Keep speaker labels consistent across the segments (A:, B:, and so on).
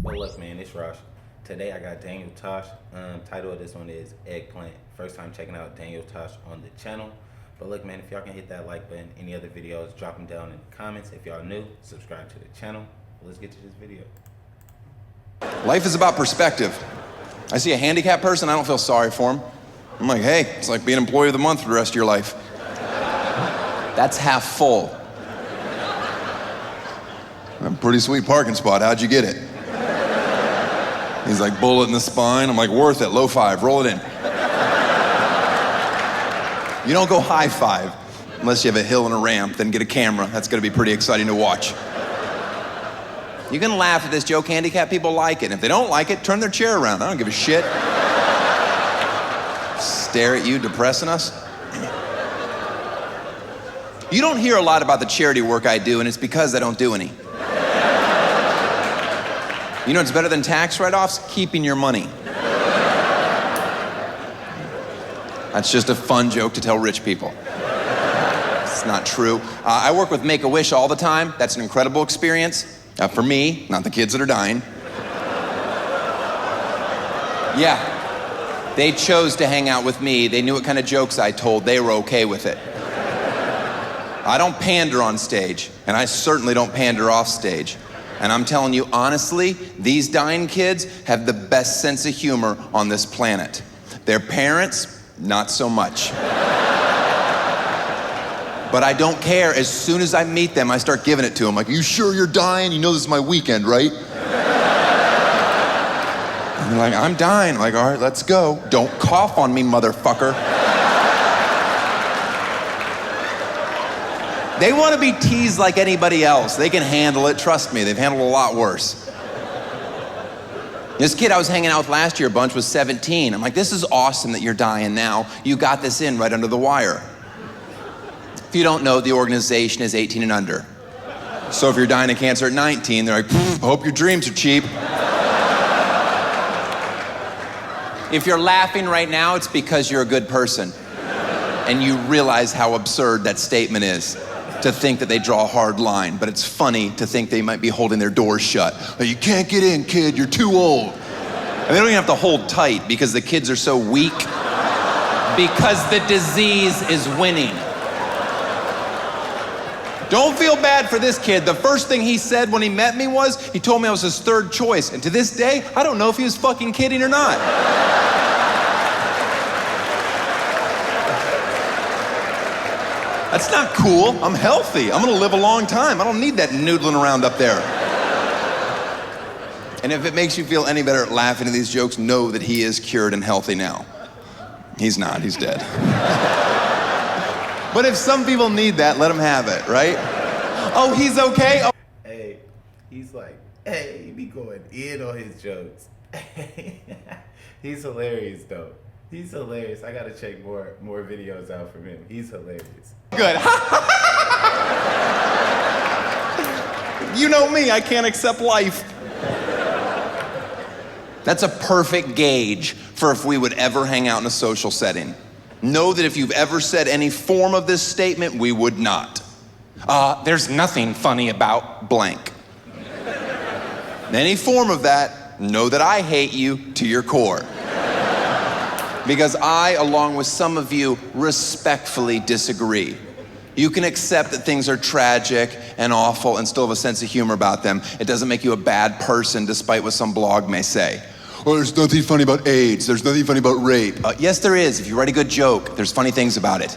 A: Well, look, man, it's Rosh. Today I got Daniel Tosh. Title of this one is Eggplant. First time checking out Daniel Tosh on the channel. But look, man, if y'all can hit that like button, any other videos, drop them down in the comments. If y'all new, subscribe to the channel. Let's get to this video.
B: Life is about perspective. I see a handicapped person, I don't feel sorry for him. I'm like, hey, it's like being employee of the month for the rest of your life. That's half full. A pretty sweet parking spot, how'd you get it? He's like, bullet in the spine. I'm like, worth it, low five, roll it in. You don't go high five unless you have a hill and a ramp, then get a camera. That's gonna be pretty exciting to watch. You can laugh at this joke, handicapped people like it. And if they don't like it, turn their chair around. I don't give a shit. Stare at you, depressing us. You don't hear a lot about the charity work I do, and it's because I don't do any. You know what's better than tax write-offs? Keeping your money. That's just a fun joke to tell rich people. It's not true. I work with Make-A-Wish all the time. That's an incredible experience. For me, not the kids that are dying. Yeah, they chose to hang out with me. They knew what kind of jokes I told. They were okay with it. I don't pander on stage, and I certainly don't pander off stage. And I'm telling you, honestly, these dying kids have the best sense of humor on this planet. Their parents, not so much. But I don't care. As soon as I meet them, I start giving it to them. Like, you sure you're dying? You know this is my weekend, right? And they're like, I'm dying. I'm like, all right, let's go. Don't cough on me, motherfucker. They want to be teased like anybody else. They can handle it, trust me. They've handled a lot worse. This kid I was hanging out with last year a bunch was 17. I'm like, this is awesome that you're dying now. You got this in right under the wire. If you don't know, the organization is 18 and under. So if you're dying of cancer at 19, they're like, hope your dreams are cheap. If you're laughing right now, it's because you're a good person. And you realize how absurd that statement is. To think that they draw a hard line, but it's funny to think they might be holding their doors shut. Like, you can't get in, kid, you're too old. And they don't even have to hold tight because the kids are so weak. Because the disease is winning. Don't feel bad for this kid. The first thing he said when he met me was, he told me I was his third choice. And to this day, I don't know if he was fucking kidding or not. That's not cool. I'm healthy. I'm gonna live a long time. I don't need that noodling around up there. And if it makes you feel any better at laughing at these jokes, know that he is cured and healthy now. He's not, he's dead. But if some people need that, let them have it, right? Oh, he's okay? Oh.
A: Hey, he's like, hey, he be going in on his jokes. He's hilarious, though. He's hilarious. I gotta check more videos out from him. He's hilarious.
B: Good. You know me, I can't accept life. That's a perfect gauge for if we would ever hang out in a social setting. Know that if you've ever said any form of this statement, we would not. There's nothing funny about blank. Any form of that, know that I hate you to your core. Because I, along with some of you, respectfully disagree. You can accept that things are tragic and awful and still have a sense of humor about them. It doesn't make you a bad person, despite what some blog may say. Oh, there's nothing funny about AIDS. There's nothing funny about rape. Yes, there is. If you write a good joke, there's funny things about it.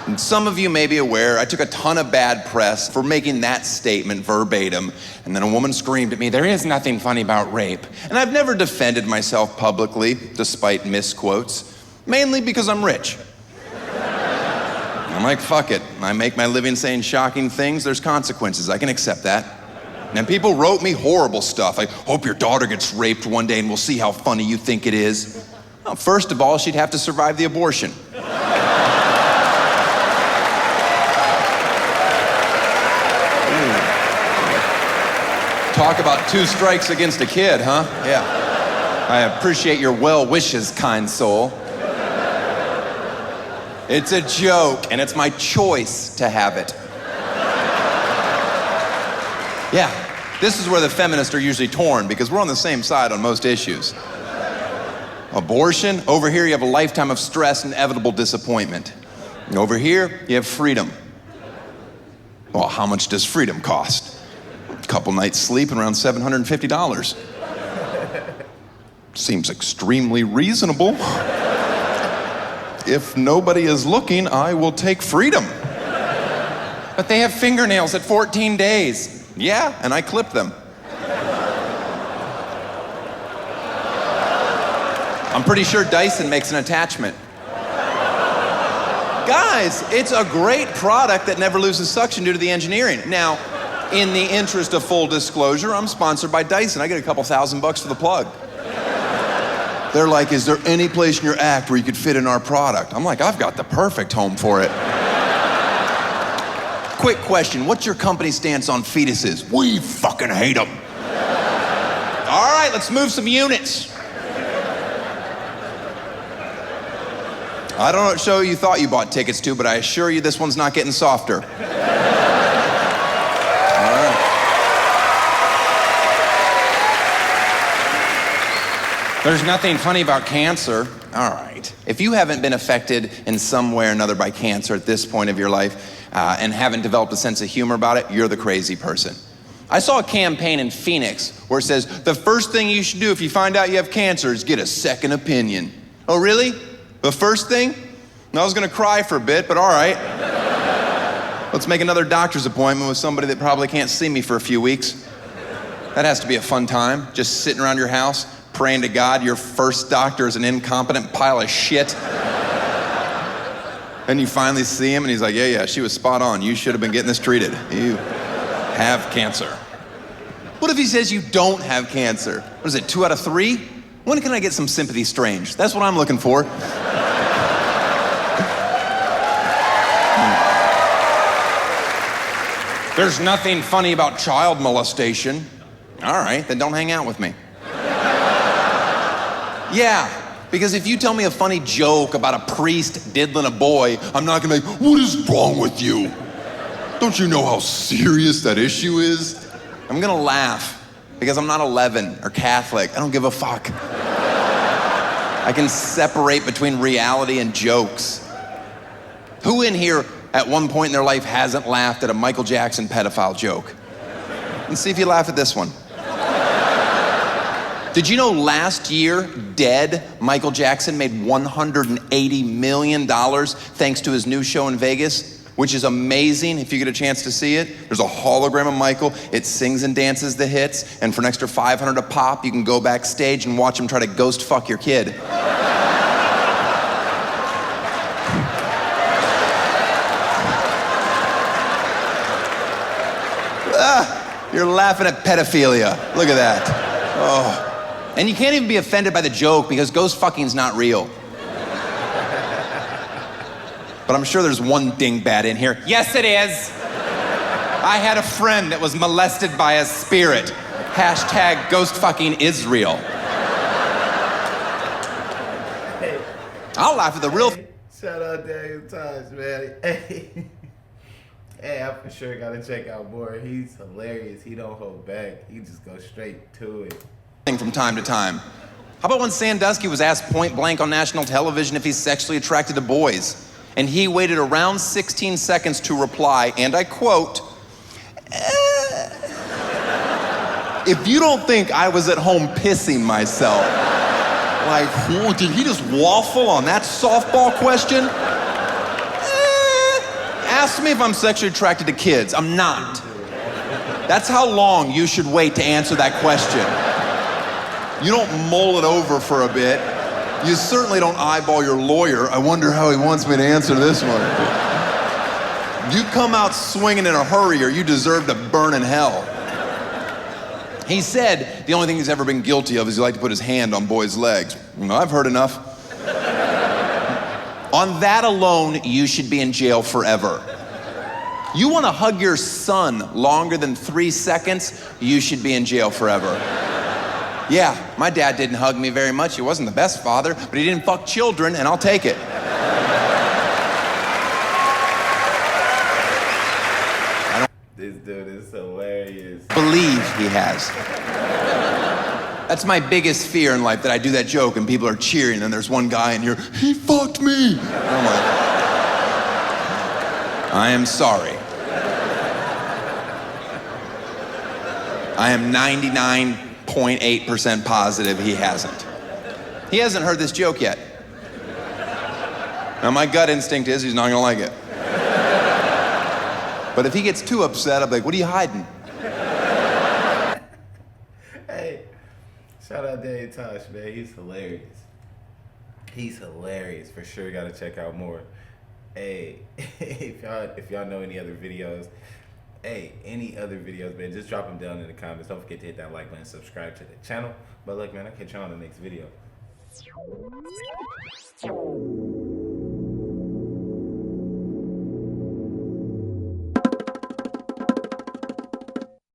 B: And some of you may be aware, I took a ton of bad press for making that statement verbatim, and then a woman screamed at me, there is nothing funny about rape. And I've never defended myself publicly, despite misquotes, mainly because I'm rich. I'm like, fuck it. I make my living saying shocking things, there's consequences. I can accept that. And people wrote me horrible stuff. I hope your daughter gets raped one day and we'll see how funny you think it is. Well, first of all, she'd have to survive the abortion. Talk about 2 strikes against a kid, huh? Yeah. I appreciate your well wishes, kind soul. It's a joke, and it's my choice to have it. Yeah, this is where the feminists are usually torn because we're on the same side on most issues. Abortion, over here you have a lifetime of stress and inevitable disappointment. And over here, you have freedom. Well, how much does freedom cost? A couple nights sleep and around $750. Seems extremely reasonable. If nobody is looking, I will take freedom. But they have fingernails at 14 days. Yeah, and I clip them. I'm pretty sure Dyson makes an attachment. Guys, it's a great product that never loses suction due to the engineering. Now, in the interest of full disclosure, I'm sponsored by Dyson. I get a couple $1,000 for the plug. They're like, is there any place in your act where you could fit in our product? I'm like, I've got the perfect home for it. Quick question, what's your company's stance on fetuses? We fucking hate them. All right, let's move some units. I don't know what show you thought you bought tickets to, but I assure you this one's not getting softer. All right. There's nothing funny about cancer. All right. If you haven't been affected in some way or another by cancer at this point of your life and haven't developed a sense of humor about it, you're the crazy person. I saw a campaign in Phoenix where it says, the first thing you should do if you find out you have cancer is get a second opinion. Oh, really? The first thing? I was gonna cry for a bit, but all right. Let's make another doctor's appointment with somebody that probably can't see me for a few weeks. That has to be a fun time, just sitting around your house, praying to God your first doctor is an incompetent pile of shit. And you finally see him and he's like, yeah, she was spot on. You should have been getting this treated. You have cancer. What if he says you don't have cancer? What is it, 2 out of 3? When can I get some sympathy strange? That's what I'm looking for. There's nothing funny about child molestation. All right, then don't hang out with me. Yeah, because if you tell me a funny joke about a priest diddling a boy, I'm not gonna be like, what is wrong with you? Don't you know how serious that issue is? I'm gonna laugh because I'm not 11 or Catholic. I don't give a fuck. I can separate between reality and jokes. Who in here at one point in their life hasn't laughed at a Michael Jackson pedophile joke? And see if you laugh at this one. Did you know last year, dead Michael Jackson made $180 million thanks to his new show in Vegas, which is amazing if you get a chance to see it. There's a hologram of Michael. It sings and dances the hits, and for an extra $500 a pop, you can go backstage and watch him try to ghost fuck your kid. You're laughing at pedophilia. Look at that. Oh. And you can't even be offended by the joke because ghost fucking's not real. But I'm sure there's one dingbat in here. Yes, it is. I had a friend that was molested by a spirit. Hashtag ghost fucking is real. I'll laugh at the real.
A: Shout out Daniel Tosh, man. Hey, I for sure gotta check out more. He's hilarious. He don't hold back. He just goes straight to it.
B: From time to time. How about when Sandusky was asked point blank on national television if he's sexually attracted to boys? And he waited around 16 seconds to reply, and I quote, if you don't think I was at home pissing myself, like, whoa, did he just waffle on that softball question? Ask me if I'm sexually attracted to kids. I'm not. That's how long you should wait to answer that question. You don't mull it over for a bit. You certainly don't eyeball your lawyer. I wonder how he wants me to answer this one. You come out swinging in a hurry or you deserve to burn in hell. He said the only thing he's ever been guilty of is he liked to put his hand on boys' legs. I've heard enough. On that alone, you should be in jail forever. You want to hug your son longer than 3 seconds, you should be in jail forever. Yeah, my dad didn't hug me very much. He wasn't the best father, but he didn't fuck children, and I'll take it.
A: This dude is hilarious.
B: Believe he has. That's my biggest fear in life, that I do that joke and people are cheering and there's one guy in here, he fucked me. And I'm like, I am sorry. I am 99.8% positive he hasn't. He hasn't heard this joke yet. Now my gut instinct is he's not gonna like it. But if he gets too upset, I'm like, what are you hiding?
A: Hey, shout out Daniel Tosh, man. He's hilarious. He's hilarious. For sure, gotta check out more. Hey, if y'all know any other videos, any other videos, man, just drop them down in the comments. Don't forget to hit that like button, subscribe to the channel. But look, man, I'll catch you on the next video.